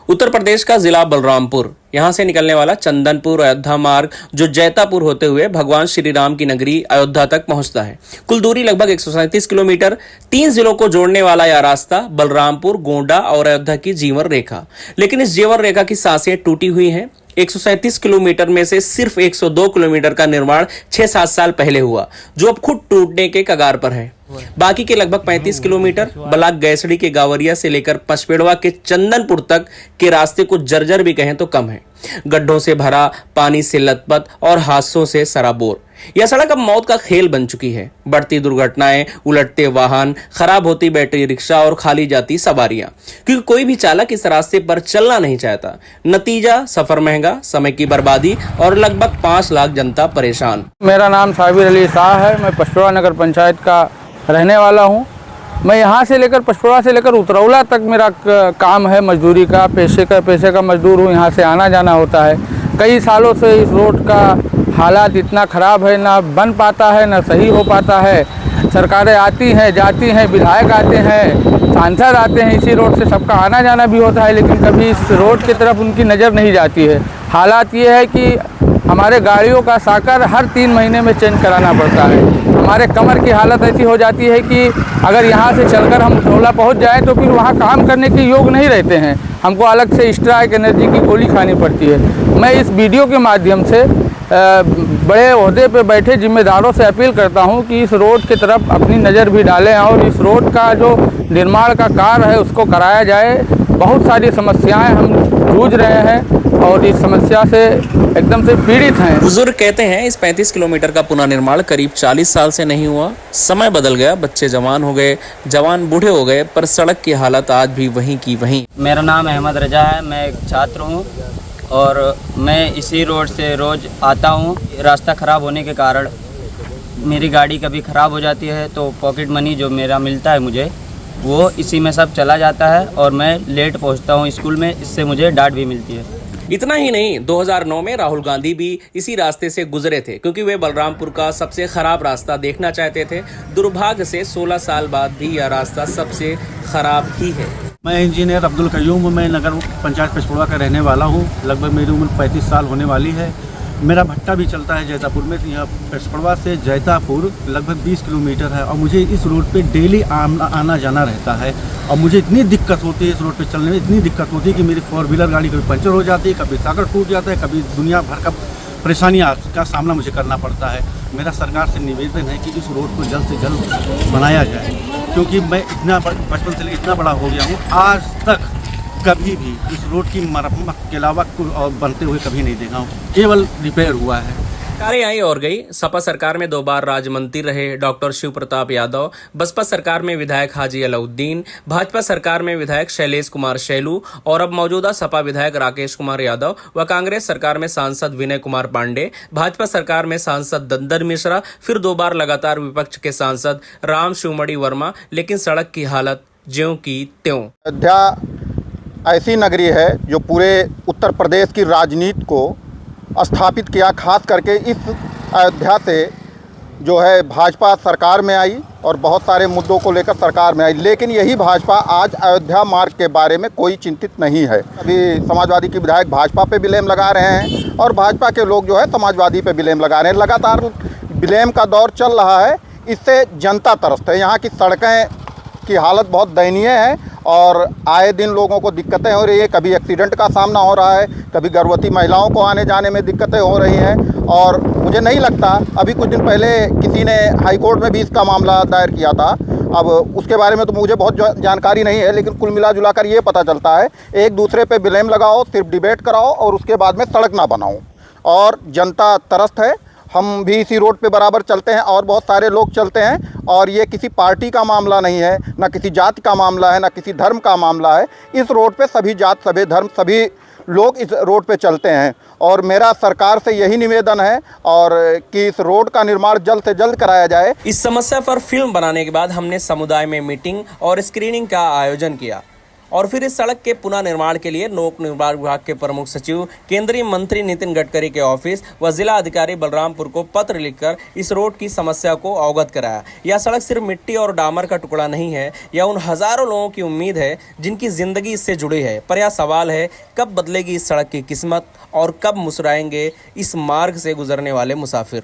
उत्तर प्रदेश का जिला बलरामपुर, यहां से निकलने वाला चंदनपुर अयोध्या मार्ग जो जैतापुर होते हुए भगवान श्री राम की नगरी अयोध्या तक पहुंचता है। कुल दूरी लगभग 137 किलोमीटर। 3 जिलों को जोड़ने वाला यह रास्ता बलरामपुर, गोंडा और अयोध्या की जीवन रेखा। लेकिन इस जीवन रेखा की सांसें टूटी हुई हैं। 137 किलोमीटर में से सिर्फ 102 किलोमीटर का निर्माण 6-7 साल पहले हुआ, जो अब खुद टूटने के कगार पर है। बाकी के लगभग 35 किलोमीटर ब्लॉक गैसड़ी के गावरिया से लेकर पचपेड़वा के चंदनपुर तक के रास्ते को जर्जर भी कहें तो कम है। गड्ढों से भरा, पानी से लथपथ और हादसों से सराबोर यह सड़क अब मौत का खेल बन चुकी है। बढ़ती दुर्घटनाएं, उलटते वाहन, खराब होती बैटरी रिक्शा और खाली जाती सवारियां, क्योंकि कोई भी चालक इस रास्ते पर चलना नहीं चाहता। नतीजा सफर महंगा, समय की बर्बादी और लगभग 5 लाख जनता परेशान। मेरा नाम साबिर अली शाह है। मैं पचपेड़वा नगर पंचायत का रहने वाला हूँ। मैं यहाँ से लेकर पचपेड़वा से लेकर उतरौला तक मेरा काम है मजदूरी का, पैसे का मजदूर हूँ। यहाँ से आना जाना होता है। कई सालों से इस रोड का हालात इतना ख़राब है, ना बन पाता है ना सही हो पाता है। सरकारें आती हैं जाती हैं, विधायक आते हैं, सांसद आते हैं, इसी रोड से सबका आना जाना भी होता है, लेकिन कभी इस रोड की तरफ उनकी नज़र नहीं जाती है। हालात ये है कि हमारे गाड़ियों का साकर हर 3 महीने में चेंज कराना पड़ता है। हमारे कमर की हालत ऐसी हो जाती है कि अगर यहाँ से चलकर हम उतरौला पहुँच जाएँ तो फिर वहाँ काम करने के योग नहीं रहते हैं। हमको अलग से स्ट्राइक एनर्जी की गोली खानी पड़ती है। मैं इस वीडियो के माध्यम से बड़े ओहदे पे बैठे जिम्मेदारों से अपील करता हूं कि इस रोड की तरफ अपनी नज़र भी डालें और इस रोड का जो निर्माण का कार्य है उसको कराया जाए। बहुत सारी समस्याएं हम जूझ रहे हैं और इस समस्या से एकदम से पीड़ित हैं। बुजुर्ग कहते हैं इस 35 किलोमीटर का पुनर्निर्माण करीब 40 साल से नहीं हुआ। समय बदल गया, बच्चे जवान हो गए, जवान बूढ़े हो गए, पर सड़क की हालत आज भी वहीं की वहीं। मेरा नाम अहमद रजा है। मैं एक छात्र हूँ और मैं इसी रोड से रोज़ आता हूँ। रास्ता ख़राब होने के कारण मेरी गाड़ी कभी ख़राब हो जाती है तो पॉकेट मनी जो मेरा मिलता है मुझे, वो इसी में सब चला जाता है और मैं लेट पहुँचता हूँ स्कूल में। इससे मुझे डांट भी मिलती है। इतना ही नहीं, 2009 में राहुल गांधी भी इसी रास्ते से गुजरे थे, क्योंकि वे बलरामपुर का सबसे खराब रास्ता देखना चाहते थे। दुर्भाग्य से 16 साल बाद भी यह रास्ता सबसे खराब ही है। मैं इंजीनियर अब्दुल कयूम, मैं नगर पंचायत पचपेड़वा का रहने वाला हूँ। लगभग मेरी उम्र 35 साल होने वाली है। मेरा भट्टा भी चलता है जैतापुर में। यहाँ पचपेड़वा से जैतापुर लगभग 20 किलोमीटर है और मुझे इस रोड पे डेली आना जाना रहता है। और मुझे इतनी दिक्कत होती है इस रोड पे चलने में, इतनी दिक्कत होती है कि मेरी 4 व्हीलर गाड़ी कभी पंचर हो जाती है, कभी साकर टूट जाता है, कभी दुनिया भर का परेशानियाँ का सामना मुझे करना पड़ता है। मेरा सरकार से निवेदन है कि इस रोड को जल्द से जल्द बनाया जाए, क्योंकि मैं इतना बचपन से लेकर इतना बड़ा हो गया हूँ, आज तक कभी भी इस रोड की मरम्मत के अलावा बनते हुए कभी नहीं देखा हूँ। केवल रिपेयर हुआ है। सरकारें आई और गई। सपा सरकार में 2 बार राज्य मंत्री रहे डॉक्टर शिव प्रताप यादव, बसपा सरकार में विधायक हाजी अलाउद्दीन, भाजपा सरकार में विधायक शैलेश कुमार शैलू और अब मौजूदा सपा विधायक राकेश कुमार यादव व कांग्रेस सरकार में सांसद विनय कुमार पांडे, भाजपा सरकार में सांसद दंदर मिश्रा, फिर 2 बार लगातार विपक्ष के सांसद राम शिवमणि वर्मा। लेकिन सड़क की हालत ज्यों की त्यों। अयोध्या ऐसी नगरी है जो पूरे उत्तर प्रदेश की राजनीति को स्थापित किया। खास करके इस अयोध्या से जो है भाजपा सरकार में आई और बहुत सारे मुद्दों को लेकर सरकार में आई, लेकिन यही भाजपा आज अयोध्या मार्ग के बारे में कोई चिंतित नहीं है। अभी समाजवादी के विधायक भाजपा पे ब्लेम लगा रहे हैं और भाजपा के लोग जो है समाजवादी पे ब्लेम लगा रहे हैं। लगातार ब्लेम का दौर चल रहा है। इससे जनता तरसते है। यहाँ की सड़कें की हालत बहुत दयनीय है और आए दिन लोगों को दिक्कतें हो रही है। कभी एक्सीडेंट का सामना हो रहा है, कभी गर्भवती महिलाओं को आने जाने में दिक्कतें हो रही हैं। और मुझे नहीं लगता, अभी कुछ दिन पहले किसी ने हाई कोर्ट में भी इसका मामला दायर किया था। अब उसके बारे में तो मुझे बहुत जानकारी नहीं है, लेकिन कुल मिला जुला कर ये पता चलता है एक दूसरे पे ब्लेम लगाओ, सिर्फ डिबेट कराओ और उसके बाद में सड़क ना बनाओ। और जनता त्रस्त है। हम भी इसी रोड पे बराबर चलते हैं और बहुत सारे लोग चलते हैं। और ये किसी पार्टी का मामला नहीं है, ना किसी जाति का मामला है, ना किसी धर्म का मामला है। इस रोड पे सभी जात, सभी धर्म, सभी लोग इस रोड पे चलते हैं। और मेरा सरकार से यही निवेदन है और कि इस रोड का निर्माण जल्द से जल्द कराया जाए। इस समस्या पर फिल्म बनाने के बाद हमने समुदाय में मीटिंग और स्क्रीनिंग का आयोजन किया और फिर इस सड़क के पुनः निर्माण के लिए लोक निर्माण विभाग के प्रमुख सचिव, केंद्रीय मंत्री नितिन गडकरी के ऑफिस व जिला अधिकारी बलरामपुर को पत्र लिखकर इस रोड की समस्या को अवगत कराया। यह सड़क सिर्फ मिट्टी और डामर का टुकड़ा नहीं है, यह उन हजारों लोगों की उम्मीद है जिनकी जिंदगी इससे जुड़ी है। पर यह सवाल है, कब बदलेगी इस सड़क की किस्मत और कब मुस्कुराएंगे इस मार्ग से गुजरने वाले मुसाफिर।